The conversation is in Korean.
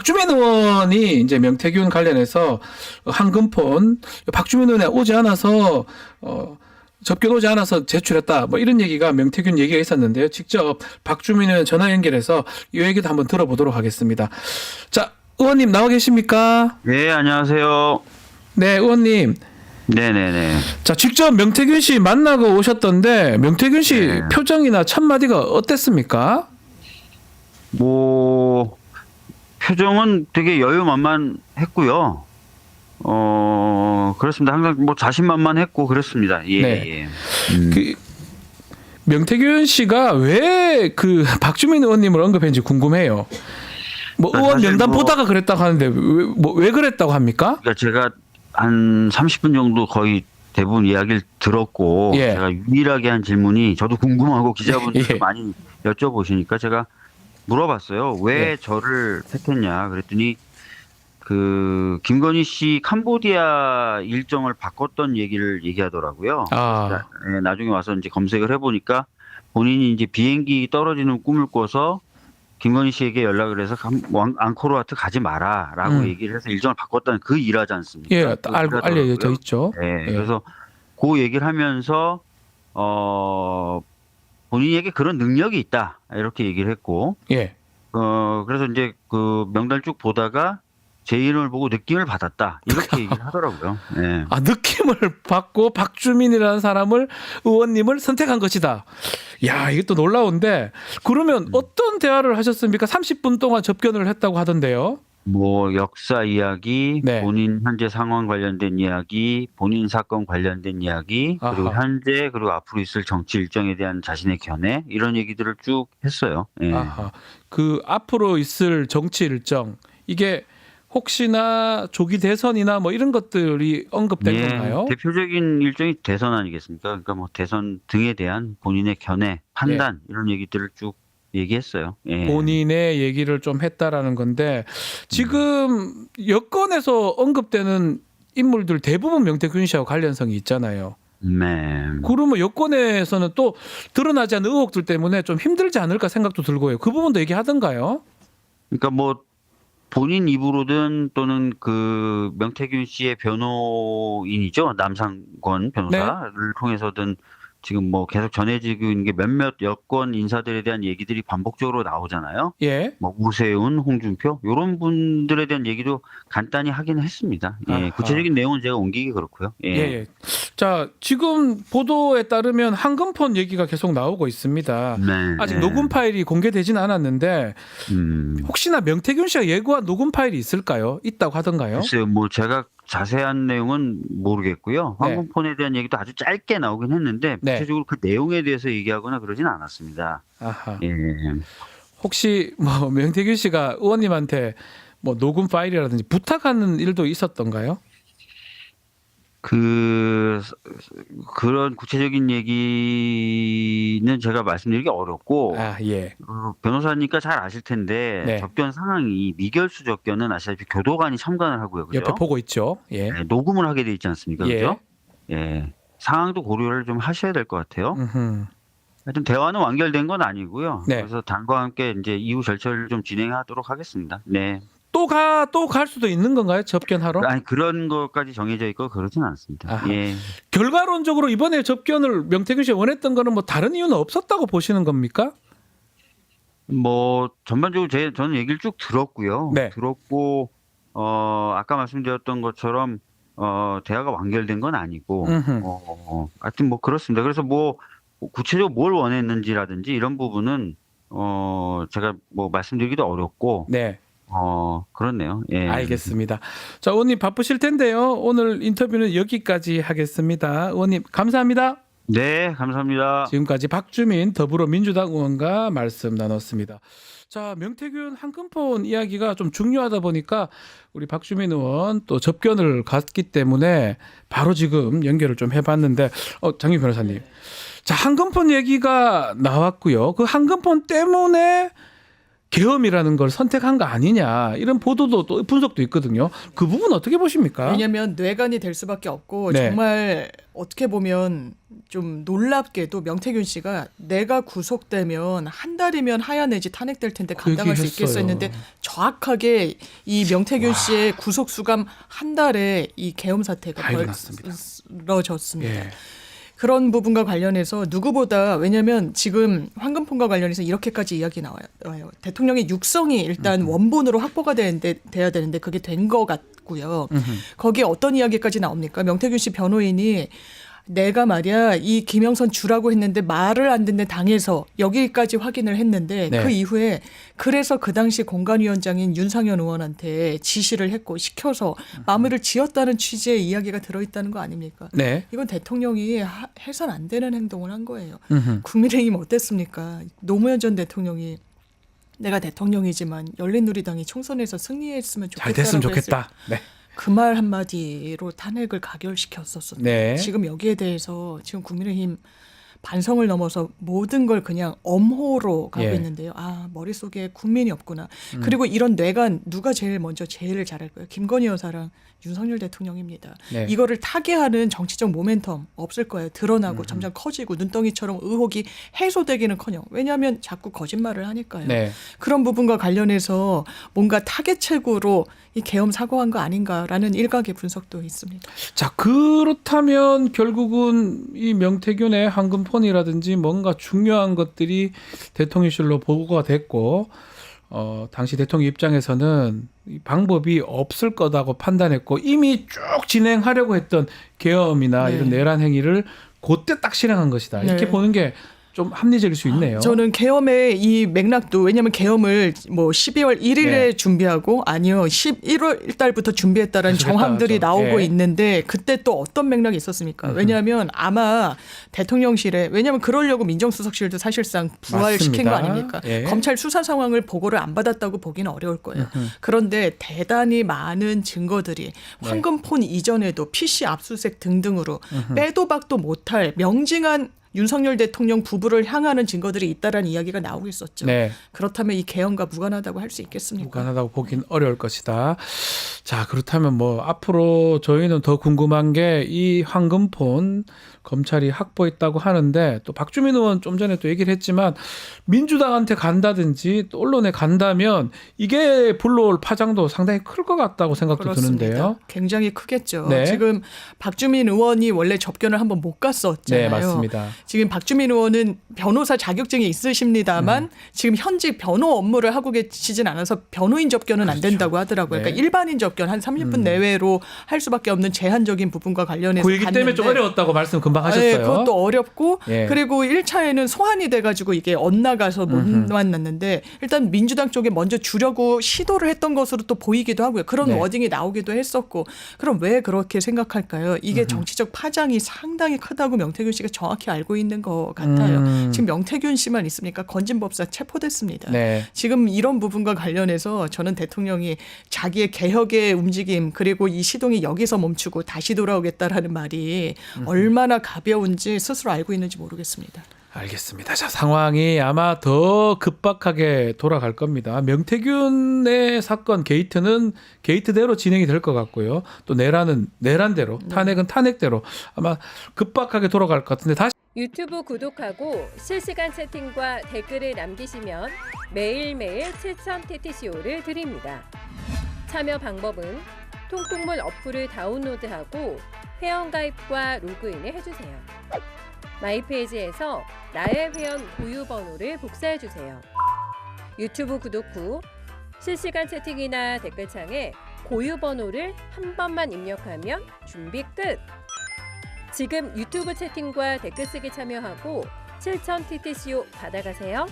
박주민 의원이 이제 명태균 관련해서 한금폰 박주민 의원이 오지 않아서 접견 오지 않아서 제출했다. 뭐 이런 얘기가 명태균 얘기가 있었는데요. 직접 박주민 의원 전화 연결해서 이 얘기도 한번 들어보도록 하겠습니다. 자, 의원님 나와 계십니까? 네, 안녕하세요. 네, 의원님. 네네네. 자, 직접 명태균 씨 만나고 오셨던데 명태균 씨 네. 표정이나 첫마디가 어땠습니까? 뭐 표정은 되게 여유만만했고요. 그렇습니다. 항상 뭐 자신만만했고 그렇습니다. 예, 네. 예. 그 명태균 씨가 왜 그 박주민 의원님을 언급했는지 궁금해요. 뭐 의원 사실 명단 뭐- 보다가 그랬다고 하는데 왜 그랬다고 합니까? 그러니까 제가 한 30분 정도 거의 대부분 이야기를 들었고 예. 제가 유일하게 한 질문이 저도 궁금하고 기자분들도 예. 많이 여쭤보시니까 제가 물어봤어요. 왜 예. 저를 택했냐 그랬더니 그 김건희 씨 캄보디아 일정을 바꿨던 얘기를 얘기하더라고요. 아, 네, 나중에 와서 이제 검색을 해보니까 본인이 이제 비행기 떨어지는 꿈을 꿔서 김건희 씨에게 연락을 해서 앙코르와트 가지 마라라고 얘기를 해서 일정을 바꿨다는 그 일하지 않습니까? 예, 그 알려져 일하더라고요. 있죠. 네, 예. 그래서 그 얘기를 하면서 본인에게 그런 능력이 있다 이렇게 얘기를 했고 예. 그래서 이제 그 명단 쭉 보다가 제 이름을 보고 느낌을 받았다 이렇게 얘기를 하더라고요. 네. 아, 느낌을 받고 박주민이라는 사람을 의원님을 선택한 것이다. 야, 이게 또 놀라운데 그러면 어떤 대화를 하셨습니까? 30분 동안 접견을 했다고 하던데요. 뭐 역사 이야기, 네. 본인 현재 상황 관련된 이야기, 본인 사건 관련된 이야기, 그리고 아하. 현재 그리고 앞으로 있을 정치 일정에 대한 자신의 견해 이런 얘기들을 쭉 했어요. 예. 아하. 그 앞으로 있을 정치 일정 이게 혹시나 조기 대선이나 뭐 이런 것들이 언급된 예, 건가요? 대표적인 일정이 대선 아니겠습니까? 그러니까 뭐 대선 등에 대한 본인의 견해, 판단 이런 얘기들을 쭉 얘기했어요. 예. 본인의 얘기를 좀 했다라는 건데 지금 여권에서 언급되는 인물들 대부분 명태균 씨하고 관련성이 있잖아요. 네. 그러면 여권에서는 또 드러나지 않은 의혹들 때문에 좀 힘들지 않을까 생각도 들고요. 그 부분도 얘기하던가요? 그러니까 뭐 본인 입으로든 또는 그 명태균 씨의 변호인이죠. 남상권 변호사를 통해서든 지금 뭐 계속 전해지고 있는 게 몇몇 여권 인사들에 대한 얘기들이 반복적으로 나오잖아요. 예. 뭐 우세훈, 홍준표 이런 분들에 대한 얘기도 간단히 하긴 했습니다. 예, 아하. 구체적인 내용은 제가 옮기기 그렇고요. 예. 예. 자, 지금 보도에 따르면 한금폰 얘기가 계속 나오고 있습니다. 네. 아직 네. 녹음 파일이 공개되지는 않았는데 혹시나 명태균 씨가 예고한 녹음 파일이 있을까요? 있다고 하던가요? 글쎄요, 뭐 제가 자세한 내용은 모르겠고요. 네. 황금폰에 대한 얘기도 아주 짧게 나오긴 했는데 네. 구체적으로 그 내용에 대해서 얘기하거나 그러진 않았습니다. 아하. 예. 혹시 뭐 명태균 씨가 의원님한테 뭐 녹음 파일이라든지 부탁하는 일도 있었던가요? 그런 구체적인 얘기는 제가 말씀드리기 어렵고 아, 예. 변호사니까 잘 아실 텐데 네. 접견 상황이 미결수 접견은 아시다시피 교도관이 참관을 하고요. 그죠? 옆에 보고 있죠. 예. 네, 녹음을 하게 돼 있지 않습니까? 예. 그죠? 예. 상황도 고려를 좀 하셔야 될 것 같아요. 음흠. 하여튼 대화는 완결된 건 아니고요. 네. 그래서 당과 함께 이제 이후 절차를 좀 진행하도록 하겠습니다. 네. 또 갈 수도 있는 건가요? 접견하러? 아니 그런 것까지 정해져 있고 그러진 않습니다. 아하. 예. 결과론적으로 이번에 접견을 명태균 씨가 원했던 거는 뭐 다른 이유는 없었다고 보시는 겁니까? 뭐 전반적으로 저는 얘기를 쭉 들었고요. 네. 들었고 아까 말씀드렸던 것처럼 대화가 완결된 건 아니고 음흠. 하여튼 뭐 그렇습니다. 그래서 뭐 구체적으로 뭘 원했는지라든지 이런 부분은 제가 뭐 말씀드리기도 어렵고 네. 그렇네요. 예. 알겠습니다. 자, 의원님 바쁘실 텐데요. 오늘 인터뷰는 여기까지 하겠습니다. 의원님 감사합니다. 네, 감사합니다. 지금까지 박주민 더불어민주당 의원과 말씀 나눴습니다. 자, 명태균 한금폰 이야기가 좀 중요하다 보니까 우리 박주민 의원 또 접견을 갔기 때문에 바로 지금 연결을 좀 해봤는데 장윤 변호사님. 자, 한금폰 얘기가 나왔고요. 그 한금폰 때문에 계엄이라는 걸 선택한 거 아니냐 이런 보도도 또 분석도 있거든요. 그 부분 어떻게 보십니까? 왜냐하면 뇌관이 될 수밖에 없고 네. 정말 어떻게 보면 좀 놀랍게도 명태균 씨가 내가 구속되면 한 달이면 하야내지 탄핵될 텐데 그 감당할 수 얘기했어요. 있겠어 했는데 정확하게 이 명태균 씨의 구속 수감 한 달에 이 계엄 사태가 아이고, 났습니다. 벌어졌습니다. 예. 그런 부분과 관련해서 누구보다 왜냐하면 지금 황금폰과 관련해서 이렇게까지 이야기 나와요. 대통령의 육성이 일단 원본으로 확보가 돼야 되는데 그게 된 것 같고요. 거기에 어떤 이야기까지 나옵니까? 명태균 씨 변호인이 내가 말이야 이 김영선 주라고 했는데 말을 안 듣는 당에서 여기까지 확인을 했는데 네. 그 이후에 그래서 그 당시 공관위원장인 윤상현 의원한테 지시를 했고 시켜서 마무리를 지었다는 취지의 이야기가 들어있다는 거 아닙니까? 네. 이건 대통령이 해선 안 되는 행동을 한 거예요. 음흠. 국민의힘 어땠습니까? 노무현 전 대통령이 내가 대통령이지만 열린우리당이 총선에서 승리했으면 잘 됐으면 좋겠다라고 했을 좋겠다. 네. 그 말 한마디로 탄핵을 가결시켰었어요. 네. 지금 여기에 대해서 지금 국민의힘 반성을 넘어서 모든 걸 그냥 엄호로 가고 예. 있는데요. 아, 머릿속에 국민이 없구나. 그리고 이런 뇌관 누가 제일 먼저 제의를 잘할 거예요. 김건희 여사랑 윤석열 대통령입니다. 네. 이거를 타개하는 정치적 모멘텀 없을 거예요. 드러나고 점점 커지고 눈덩이처럼 의혹이 해소되기는커녕 왜냐하면 자꾸 거짓말을 하니까요. 네. 그런 부분과 관련해서 뭔가 타겟책으로 이 계엄 사고한 거 아닌가라는 일각의 분석도 있습니다. 자, 그렇다면 결국은 이 명태균의 황금폰이라든지 뭔가 중요한 것들이 대통령실로 보고가 됐고 당시 대통령 입장에서는 이 방법이 없을 거다고 판단했고 이미 쭉 진행하려고 했던 계엄이나 네. 이런 내란 행위를 그때 딱 실행한 것이다. 이렇게 네. 보는 게 좀 합리적일 수 있네요. 저는 계엄의 이 맥락도 왜냐하면 계엄을 뭐 12월 1일에 네. 준비하고 아니요 11월 달부터 준비했다라는 계속했다 정황들이 하죠. 나오고 예. 있는데 그때 또 어떤 맥락이 있었습니까? 왜냐하면 아마 대통령실에 왜냐하면 그러려고 민정수석실도 사실상 부활시킨 거 맞습니다. 아닙니까? 예. 검찰 수사 상황을 보고를 안 받았다고 보기는 어려울 거예요. 그런데 대단히 많은 증거들이 황금폰 이전에도 PC 압수수색 등등으로 빼도 박도 못할 명징한 윤석열 대통령 부부를 향하는 증거들이 있다라는 이야기가 나오고 있었죠. 네. 그렇다면 이 계엄과 무관하다고 할 수 있겠습니까? 무관하다고 보긴 어려울 것이다. 자, 그렇다면 뭐 앞으로 저희는 더 궁금한 게 이 황금폰 검찰이 확보했다고 하는데 또 박주민 의원 좀 전에 또 얘기를 했지만 민주당한테 간다든지 또 언론에 간다면 이게 불러올 파장도 상당히 클 것 같다고 생각도 그렇습니다. 드는데요. 굉장히 크겠죠. 네. 지금 박주민 의원이 원래 접견을 한번 못 갔었잖아요. 네, 맞습니다. 지금 박주민 의원은 변호사 자격증이 있으십니다만 지금 현직 변호 업무를 하고 계시진 않아서 변호인 접견은 안 된다고 하더라고요. 네. 그러니까 일반인 접견 한 30분 내외로 할 수밖에 없는 제한적인 부분과 관련해서 그 얘기 때문에 좀 갔는데 어려웠다고 말씀 금방 하셨어요. 네, 그것도 어렵고 예. 그리고 1차에는 소환이 돼가지고 이게 엇나가서 못 만났는데 일단 민주당 쪽에 먼저 주려고 시도를 했던 것으로 또 보이기도 하고요. 그런 네. 워딩이 나오기도 했었고 그럼 왜 그렇게 생각할까요? 이게 정치적 파장이 상당히 크다고 명태균 씨가 정확히 알고 있는 것 같아요. 지금 명태균 씨만 있습니까? 건진법사 체포됐습니다. 네. 지금 이런 부분과 관련해서 저는 대통령이 자기의 개혁의 움직임 그리고 이 시동이 여기서 멈추고 다시 돌아오겠다라는 말이 얼마나 가벼운지 스스로 알고 있는지 모르겠습니다. 알겠습니다. 자, 상황이 아마 더 급박하게 돌아갈 겁니다. 명태균의 사건 게이트는 게이트대로 진행이 될 것 같고요. 또 내란은 내란대로, 탄핵은 탄핵대로 아마 급박하게 돌아갈 것 같은데 다시 유튜브 구독하고 실시간 채팅과 댓글을 남기시면 매일매일 7천 TTCO를 드립니다. 참여 방법은 통통물 어플을 다운로드하고 회원가입과 로그인을 해주세요. 마이페이지에서 나의 회원 고유 번호를 복사해주세요. 유튜브 구독 후 실시간 채팅이나 댓글창에 고유 번호를 한 번만 입력하면 준비 끝! 지금 유튜브 채팅과 댓글 쓰기 참여하고 7,000 TTCO 받아가세요.